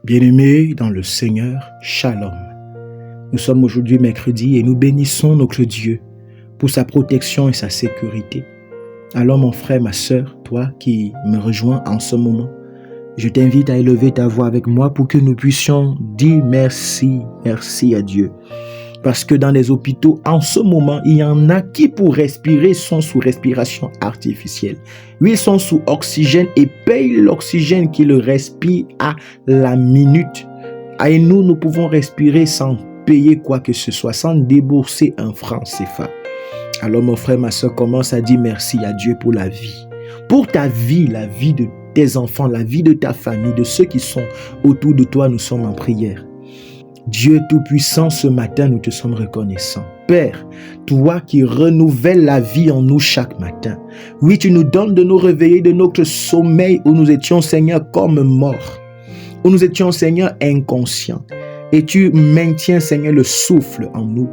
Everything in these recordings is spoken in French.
Bien-aimés dans le Seigneur, Shalom. Nous sommes aujourd'hui mercredi et nous bénissons notre Dieu pour sa protection et sa sécurité. Alors mon frère, ma sœur, toi qui me rejoins en ce moment, je t'invite à élever ta voix avec moi pour que nous puissions dire merci à Dieu. Parce que dans les hôpitaux, en ce moment, il y en a qui pour respirer sont sous respiration artificielle. Oui, ils sont sous oxygène et payent l'oxygène qu'ils respirent à la minute. Et nous pouvons respirer sans payer quoi que ce soit, sans débourser un franc CFA. Alors mon frère, ma soeur, commence à dire merci à Dieu pour la vie. Pour ta vie, la vie de tes enfants, la vie de ta famille, de ceux qui sont autour de toi, nous sommes en prière. Dieu Tout-Puissant, ce matin, nous te sommes reconnaissants. Père, toi qui renouvelles la vie en nous chaque matin. Oui, tu nous donnes de nous réveiller de notre sommeil où nous étions, Seigneur, comme morts. Où nous étions, Seigneur, inconscients. Et tu maintiens, Seigneur, le souffle en nous.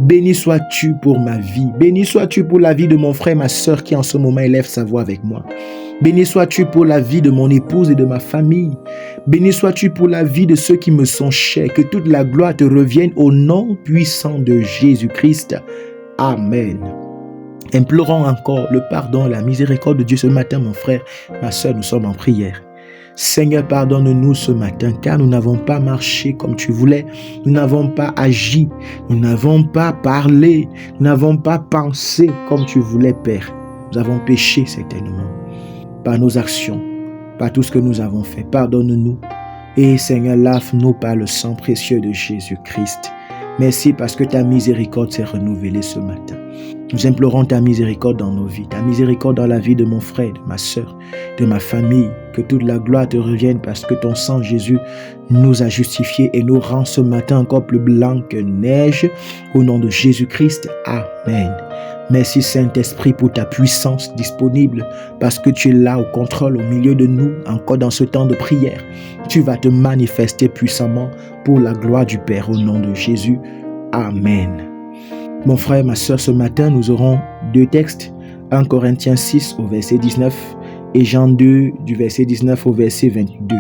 Béni sois-tu pour ma vie. Béni sois-tu pour la vie de mon frère et ma sœur qui en ce moment élève sa voix avec moi. Béni sois-tu pour la vie de mon épouse et de ma famille. Béni sois-tu pour la vie de ceux qui me sont chers. Que toute la gloire te revienne au nom puissant de Jésus-Christ. Amen. Implorons encore le pardon, la miséricorde de Dieu ce matin, mon frère, ma sœur, nous sommes en prière. Seigneur, pardonne-nous ce matin, car nous n'avons pas marché comme tu voulais, nous n'avons pas agi, nous n'avons pas parlé, nous n'avons pas pensé comme tu voulais, Père. Nous avons péché certainement, par nos actions, par tout ce que nous avons fait. Pardonne-nous et Seigneur, lave-nous par le sang précieux de Jésus-Christ. Merci parce que ta miséricorde s'est renouvelée ce matin. Nous implorons ta miséricorde dans nos vies, ta miséricorde dans la vie de mon frère, de ma sœur, de ma famille. Que toute la gloire te revienne parce que ton sang Jésus nous a justifiés et nous rend ce matin encore plus blanc que neige. Au nom de Jésus-Christ, Amen. Merci Saint-Esprit pour ta puissance disponible parce que tu es là au contrôle au milieu de nous, encore dans ce temps de prière. Tu vas te manifester puissamment pour la gloire du Père au nom de Jésus. Amen. Mon frère, ma sœur, ce matin, nous aurons deux textes. 1 Corinthiens 6 au verset 19 et Jean 2 du verset 19 au verset 22.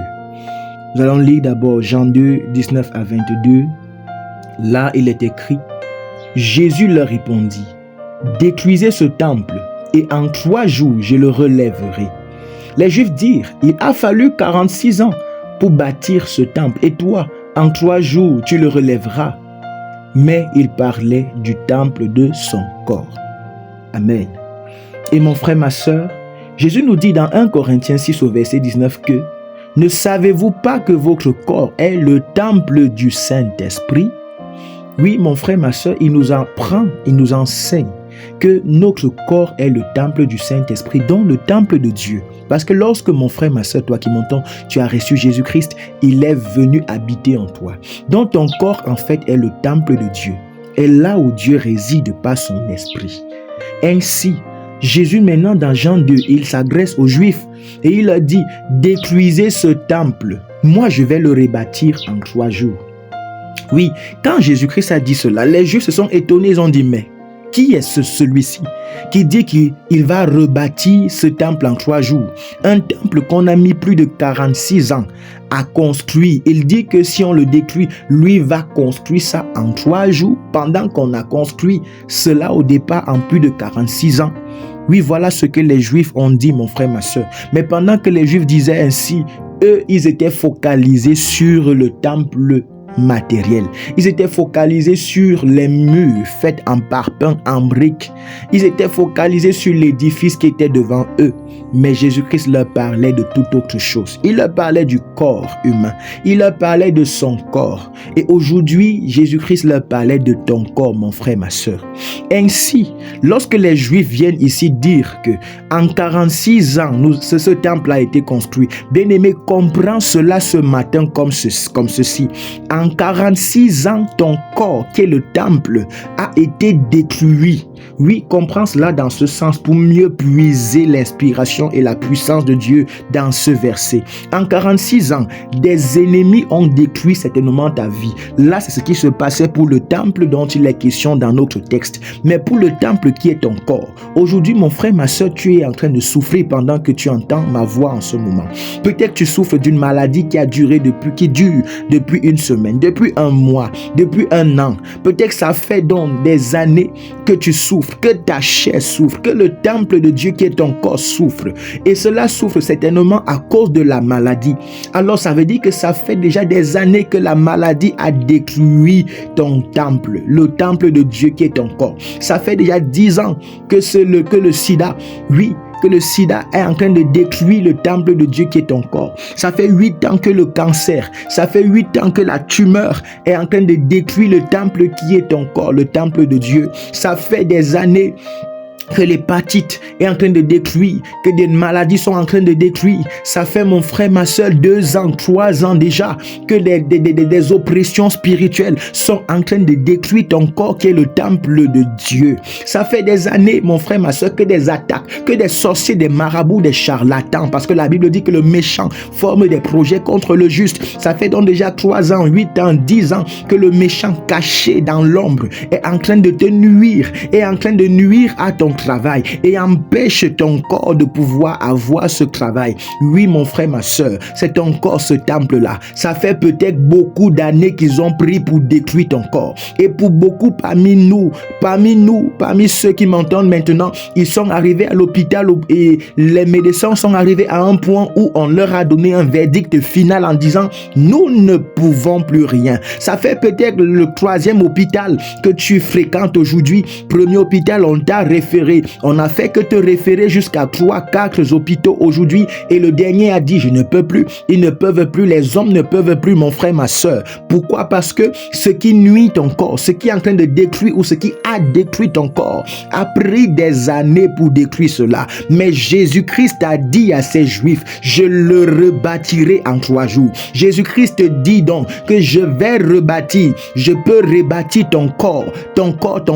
Nous allons lire d'abord Jean 2, 19 à 22. Là, il est écrit, Jésus leur répondit, « Détruisez ce temple et en 3 jours, je le relèverai. » Les Juifs dirent, « Il a fallu 46 ans pour bâtir ce temple et toi, en 3 jours, tu le relèveras. » Mais il parlait du temple de son corps. Amen. Et mon frère, ma sœur, Jésus nous dit dans 1 Corinthiens 6 au verset 19 que « Ne savez-vous pas que votre corps est le temple du Saint-Esprit » Oui, mon frère, ma sœur, il nous apprend, il nous enseigne que notre corps est le temple du Saint-Esprit, donc le temple de Dieu. Parce que lorsque mon frère, ma sœur, toi qui m'entends, tu as reçu Jésus-Christ, il est venu habiter en toi. Donc ton corps, en fait, est le temple de Dieu. Et là où Dieu réside par son esprit. Ainsi, Jésus maintenant dans Jean 2, il s'adresse aux Juifs et il leur dit, détruisez ce temple. Moi, je vais le rebâtir en 3 jours. Oui, quand Jésus-Christ a dit cela, les Juifs se sont étonnés, ils ont dit, mais qui est celui-ci qui dit qu'il va rebâtir ce temple en 3 jours? Un temple qu'on a mis plus de 46 ans à construire. Il dit que si on le détruit, lui va construire ça en 3 jours pendant qu'on a construit cela au départ en plus de 46 ans. Oui, voilà ce que les Juifs ont dit, mon frère, ma soeur. Mais pendant que les Juifs disaient ainsi, eux, ils étaient focalisés sur le temple matériel. Ils étaient focalisés sur les murs faits en parpaing, en briques. Ils étaient focalisés sur l'édifice qui était devant eux. Mais Jésus-Christ leur parlait de toute autre chose. Il leur parlait du corps humain. Il leur parlait de son corps. Et aujourd'hui, Jésus-Christ leur parlait de ton corps, mon frère, ma sœur. Ainsi, lorsque les Juifs viennent ici dire que en 46 ans, ce temple a été construit, bien-aimé, comprends cela ce matin comme ceci. En 46 ans, ton corps, qui est le temple, a été détruit. Oui, comprends cela dans ce sens pour mieux puiser l'inspiration et la puissance de Dieu dans ce verset. En 46 ans, des ennemis ont détruit certainement ta vie. Là, c'est ce qui se passait pour le temple dont il est question dans notre texte. Mais pour le temple qui est ton corps, aujourd'hui, mon frère, ma soeur, tu es en train de souffrir pendant que tu entends ma voix en ce moment. Peut-être tu souffres d'une maladie qui dure depuis une semaine, depuis un mois, depuis un an. Peut-être que ça fait donc des années que tu souffres, que ta chair souffre, que le temple de Dieu qui est ton corps souffre. Et cela souffre certainement à cause de la maladie. Alors ça veut dire que ça fait déjà des années que la maladie a détruit ton temple, le temple de Dieu qui est ton corps. Ça fait déjà 10 ans que le sida, oui, que le sida est en train de détruire le temple de Dieu qui est ton corps. Ça fait 8 ans que le cancer, ça fait 8 ans que la tumeur est en train de détruire le temple qui est ton corps, le temple de Dieu. Ça fait des années que l'hépatite est en train de détruire, que des maladies sont en train de détruire. Ça fait, mon frère, ma soeur, 2 ans, 3 ans déjà que des oppressions spirituelles sont en train de détruire ton corps qui est le temple de Dieu. Ça fait des années, mon frère, ma soeur, que des attaques, que des sorciers, des marabouts, des charlatans, parce que la Bible dit que le méchant forme des projets contre le juste. Ça fait donc déjà 3 ans, 8 ans, 10 ans que le méchant caché dans l'ombre est en train de te nuire, est en train de nuire à ton travail et empêche ton corps de pouvoir avoir ce travail. Oui, mon frère, ma soeur, c'est ton corps, ce temple-là. Ça fait peut-être beaucoup d'années qu'ils ont pris pour détruire ton corps. Et pour beaucoup parmi ceux qui m'entendent maintenant, ils sont arrivés à l'hôpital et les médecins sont arrivés à un point où on leur a donné un verdict final en disant « Nous ne pouvons plus rien ». Ça fait peut-être le 3e hôpital que tu fréquentes aujourd'hui. Premier hôpital, on t'a référé. On n'a fait que te référer jusqu'à 3-4 hôpitaux aujourd'hui et le dernier a dit je ne peux plus, ils ne peuvent plus, les hommes ne peuvent plus, mon frère, ma soeur. Pourquoi? Parce que ce qui nuit ton corps, ce qui est en train de détruire ou ce qui a détruit ton corps a pris des années pour détruire cela. Mais Jésus-Christ a dit à ses Juifs, je le rebâtirai en 3 jours. Jésus-Christ dit donc que je vais rebâtir, je peux rebâtir ton corps, ton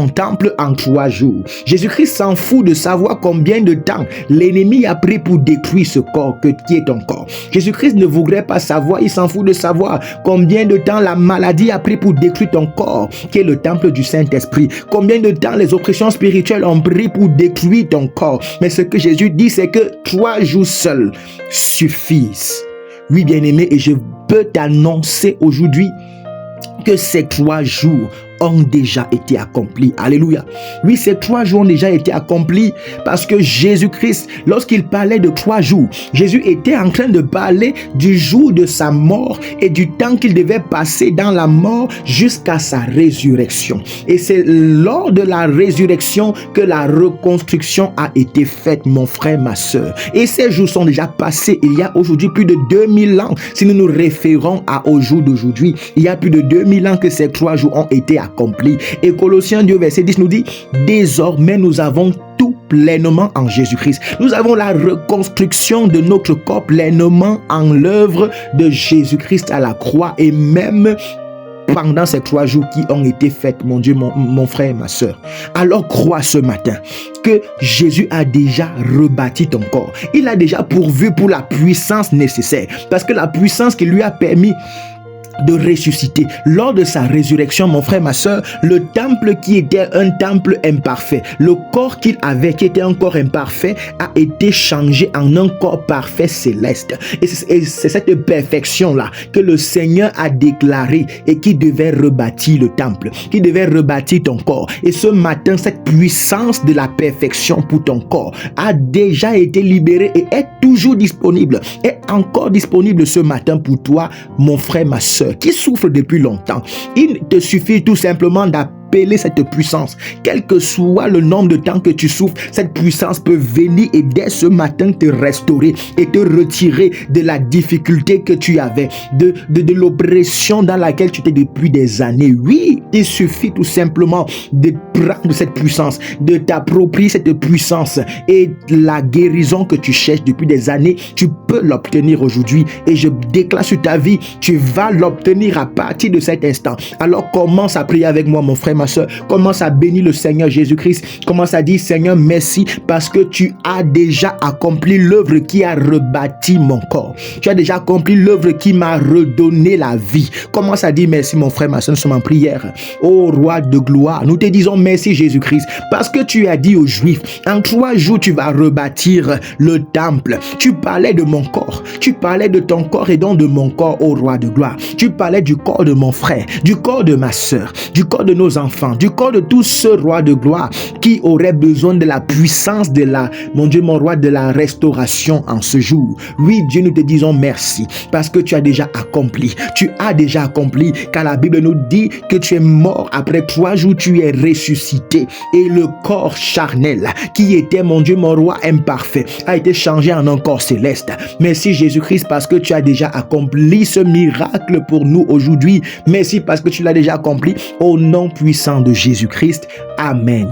temple en 3 jours. Jésus-Christ s'en fout de savoir combien de temps l'ennemi a pris pour détruire ce corps qui est ton corps. Jésus-Christ ne voudrait pas savoir, il s'en fout de savoir combien de temps la maladie a pris pour détruire ton corps, qui est le temple du Saint-Esprit. Combien de temps les oppressions spirituelles ont pris pour détruire ton corps. Mais ce que Jésus dit, c'est que 3 jours seuls suffisent. Oui, bien-aimé, et je peux t'annoncer aujourd'hui que ces 3 jours ont déjà été accomplis. Alléluia. Oui, ces 3 jours ont déjà été accomplis parce que Jésus-Christ, lorsqu'il parlait de 3 jours, Jésus était en train de parler du jour de sa mort et du temps qu'il devait passer dans la mort jusqu'à sa résurrection. Et c'est lors de la résurrection que la reconstruction a été faite, mon frère, ma soeur. Et ces jours sont déjà passés. Il y a aujourd'hui plus de 2000 ans. Si nous nous référons au jour d'aujourd'hui, il y a plus de 2000 ans que ces 3 jours ont été accompli. Et Colossiens 2 verset 10 nous dit, désormais nous avons tout pleinement en Jésus-Christ. Nous avons la reconstruction de notre corps pleinement en l'œuvre de Jésus-Christ à la croix et même pendant ces 3 jours qui ont été faits, mon Dieu, mon frère et ma soeur. Alors crois ce matin que Jésus a déjà rebâti ton corps. Il a déjà pourvu pour la puissance nécessaire parce que la puissance qui lui a permis de ressusciter. Lors de sa résurrection, mon frère, ma soeur, le temple qui était un temple imparfait, le corps qu'il avait qui était un corps imparfait a été changé en un corps parfait céleste. Et c'est cette perfection-là que le Seigneur a déclaré et qui devait rebâtir le temple, qui devait rebâtir ton corps. Et ce matin, cette puissance de la perfection pour ton corps a déjà été libérée et est toujours disponible, est encore disponible ce matin pour toi, mon frère, ma soeur, qui souffre depuis longtemps. Il te suffit tout simplement d'appeler cette puissance. Quel que soit le nombre de temps que tu souffres, cette puissance peut venir et dès ce matin te restaurer et te retirer de la difficulté que tu avais, de l'oppression dans laquelle tu étais depuis des années. Oui, il suffit tout simplement de prendre cette puissance, de t'approprier cette puissance et la guérison que tu cherches depuis des années, tu peux l'obtenir aujourd'hui et je déclare sur ta vie, tu vas l'obtenir à partir de cet instant. Alors commence à prier avec moi, mon frère, ma soeur, commence à bénir le Seigneur Jésus-Christ. Commence à dire, Seigneur, merci parce que tu as déjà accompli l'œuvre qui a rebâti mon corps. Tu as déjà accompli l'œuvre qui m'a redonné la vie. Commence à dire merci, mon frère, ma soeur, nous sommes en prière. Ô roi de gloire, nous te disons merci, Jésus-Christ, parce que tu as dit aux Juifs, en 3 jours, tu vas rebâtir le temple. Tu parlais de mon corps. Tu parlais de ton corps et donc de mon corps, ô roi de gloire. Tu parlais du corps de mon frère, du corps de ma soeur, du corps de nos enfants, du corps de tous ceux, rois de gloire, qui auraient besoin de la puissance de la, mon Dieu, mon roi, de la restauration en ce jour. Oui, Dieu, nous te disons merci parce que tu as déjà accompli. Tu as déjà accompli, car la Bible nous dit que tu es mort. Après 3 jours, tu es ressuscité. Et le corps charnel, qui était, mon Dieu, mon roi imparfait, a été changé en un corps céleste. Merci, Jésus-Christ, parce que tu as déjà accompli ce miracle pour nous aujourd'hui. Merci parce que tu l'as déjà accompli au nom puissant de Jésus-Christ. Amen.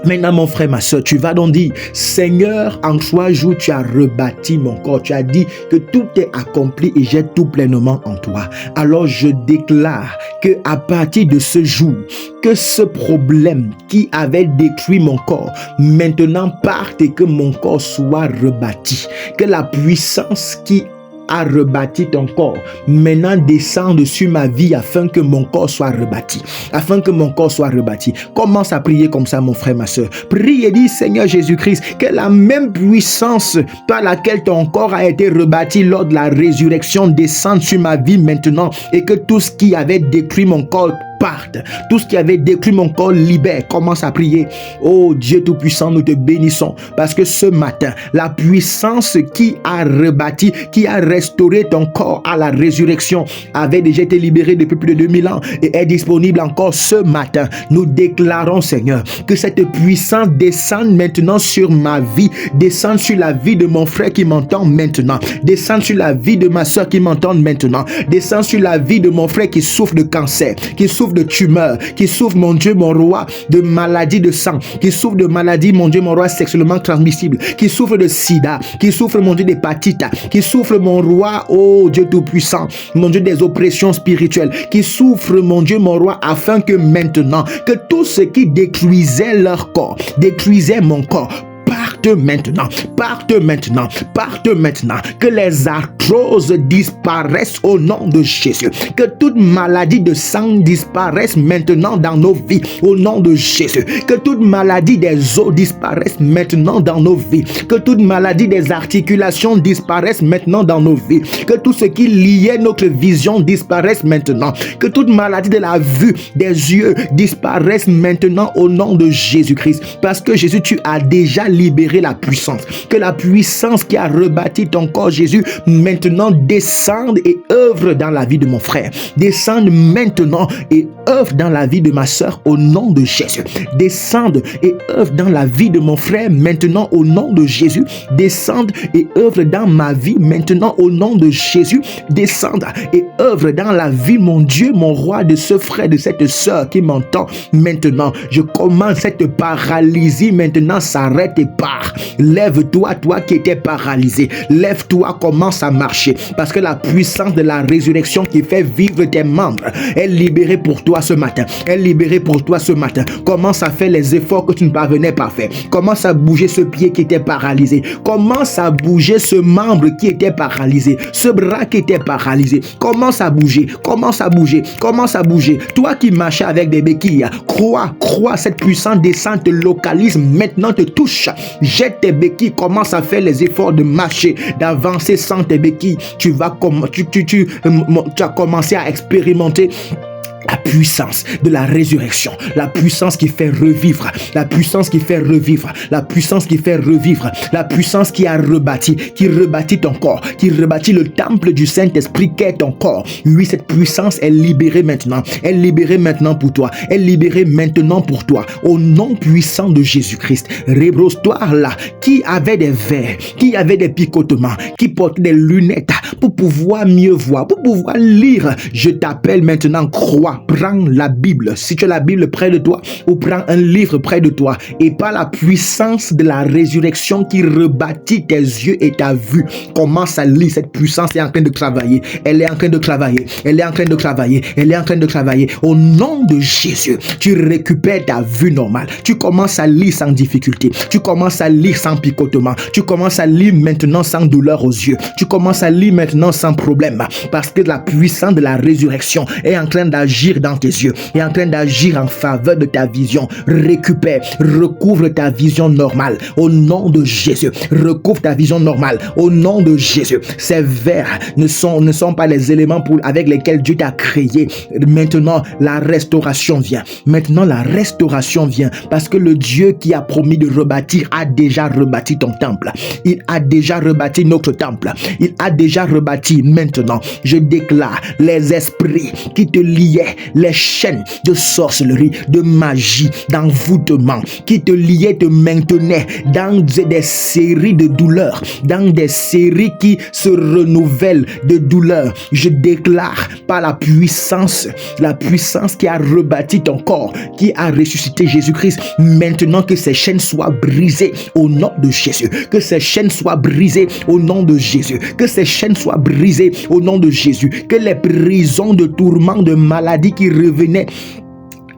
Maintenant, mon frère, ma soeur, tu vas donc dire, Seigneur, en 3 jours, tu as rebâti mon corps. Tu as dit que tout est accompli et j'ai tout pleinement en toi. Alors, je déclare que à partir de ce jour, que ce problème qui avait détruit mon corps, maintenant parte et que mon corps soit rebâti. Que la puissance qui a rebâti ton corps, maintenant descende sur ma vie afin que mon corps soit rebâti. Afin que mon corps soit rebâti. Commence à prier comme ça, mon frère, ma soeur. Prie et dis, Seigneur Jésus-Christ, que la même puissance par laquelle ton corps a été rebâti lors de la résurrection descende sur ma vie maintenant et que tout ce qui avait détruit mon corps parte. Tout ce qui avait détruit mon corps libère. Commence à prier. Oh Dieu Tout-Puissant, nous te bénissons parce que ce matin, la puissance qui a rebâti, qui a restauré ton corps à la résurrection avait déjà été libérée depuis plus de 2000 ans et est disponible encore ce matin. Nous déclarons, Seigneur, que cette puissance descende maintenant sur ma vie, descende sur la vie de mon frère qui m'entend maintenant, descende sur la vie de ma soeur qui m'entend maintenant, descende sur la vie de mon frère qui souffre de cancer, qui souffre de tumeur, qui souffre, mon Dieu, mon roi, de maladie de sang, qui souffre de maladie, mon Dieu, mon roi, sexuellement transmissible, qui souffre de sida, qui souffre, mon Dieu, d'hépatite, qui souffre, mon roi, oh Dieu Tout-Puissant, mon Dieu, des oppressions spirituelles, qui souffre, mon Dieu, mon roi, afin que maintenant, que tout ce qui détruisait leur corps, détruisait mon corps, parte maintenant, parte maintenant, parte maintenant, que les arthroses disparaissent au nom de Jésus, que toute maladie de sang disparaisse maintenant dans nos vies, au nom de Jésus, que toute maladie des os disparaisse maintenant dans nos vies, que toute maladie des articulations disparaisse maintenant dans nos vies, que tout ce qui liait notre vision disparaisse maintenant, que toute maladie de la vue, des yeux disparaisse maintenant au nom de Jésus-Christ, parce que Jésus, tu as déjà libérer la puissance, que la puissance qui a rebâti ton corps, Jésus, maintenant descende et œuvre dans la vie de mon frère, descende maintenant et œuvre dans la vie de ma soeur au nom de Jésus, descende et œuvre dans la vie de mon frère maintenant au nom de Jésus, descende et œuvre dans ma vie maintenant au nom de Jésus, descende et œuvre dans la vie, mon Dieu, mon roi, de ce frère, de cette soeur qui m'entend maintenant. Je commande cette paralysie maintenant s'arrête et part. Lève-toi, toi qui étais paralysé. Lève-toi, commence à marcher. Parce que la puissance de la résurrection qui fait vivre tes membres est libérée pour toi ce matin. Est libérée pour toi ce matin. Commence à faire les efforts que tu ne parvenais pas à faire. Commence à bouger ce pied qui était paralysé. Commence à bouger ce membre qui était paralysé. Ce bras qui était paralysé. Commence à bouger. Commence à bouger. Commence à bouger. Toi qui marchais avec des béquilles, crois, cette puissance descend, te localise maintenant, te touche. Jette tes béquilles, commence à faire les efforts de marcher, d'avancer sans tes béquilles. Tu as commencé à expérimenter la puissance de la résurrection, la puissance qui fait revivre, la puissance qui fait revivre, la puissance qui fait revivre, la puissance qui a rebâti, qui rebâtit ton corps, qui rebâtit le temple du Saint-Esprit qu'est ton corps. Oui, cette puissance est libérée maintenant, est libérée maintenant pour toi, est libérée maintenant pour toi, au nom puissant de Jésus-Christ. Rebrosse-toi là, qui avait des verres, qui avait des picotements, qui portait des lunettes pour pouvoir mieux voir, pour pouvoir lire. Je t'appelle maintenant, crois. toi, prends la Bible. Si tu as la Bible près de toi, ou prends un livre près de toi, et par la puissance de la résurrection qui rebâtit tes yeux et ta vue, commence à lire. Cette puissance est en train de travailler. Elle est en train de travailler. Elle est en train de travailler. Elle est en train de travailler. Au nom de Jésus, tu récupères ta vue normale. Tu commences à lire sans difficulté. Tu commences à lire sans picotement. Tu commences à lire maintenant sans douleur aux yeux. Tu commences à lire maintenant sans problème. Parce que la puissance de la résurrection est en train d'agir dans tes yeux. Est en train d'agir en faveur de ta vision. Récupère, recouvre ta vision normale. Au nom de Jésus, recouvre ta vision normale. Au nom de Jésus, ces verres ne sont pas les éléments avec lesquels Dieu t'a créé. Maintenant, la restauration vient. Maintenant, la restauration vient. Parce que le Dieu qui a promis de rebâtir a déjà rebâti ton temple. Il a déjà rebâti notre temple. Il a déjà rebâti. Maintenant, je déclare les esprits qui te liaient, les chaînes de sorcellerie, de magie, d'envoûtement, qui te liaient, te maintenaient dans des séries de douleurs, dans des séries qui se renouvellent de douleurs. Je déclare par la puissance qui a rebâti ton corps, qui a ressuscité Jésus-Christ, maintenant que ces chaînes soient brisées au nom de Jésus. Que ces chaînes soient brisées au nom de Jésus. Que ces chaînes soient brisées au nom de Jésus. Que les prisons de tourments, de maladies qui revenaient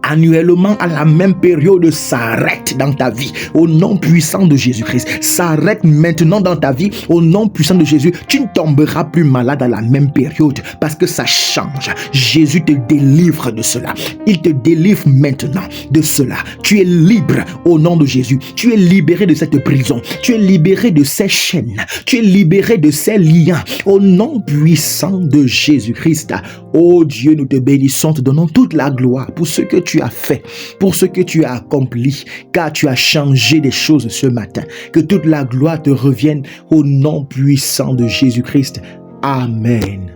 annuellement à la même période s'arrête dans ta vie au nom puissant de Jésus-Christ. S'arrête maintenant dans ta vie au nom puissant de Jésus. Tu ne tomberas plus malade à la même période parce que ça change. Jésus te délivre de cela. Il te délivre maintenant de cela. Tu es libre au nom de Jésus. Tu es libéré de cette prison. Tu es libéré de ces chaînes. Tu es libéré de ces liens au nom puissant de Jésus-Christ. Oh Dieu, nous te bénissons, te donnons toute la gloire pour ce que tu as fait, pour ce que tu as accompli, car tu as changé des choses ce matin. Que toute la gloire te revienne au nom puissant de Jésus-Christ. Amen.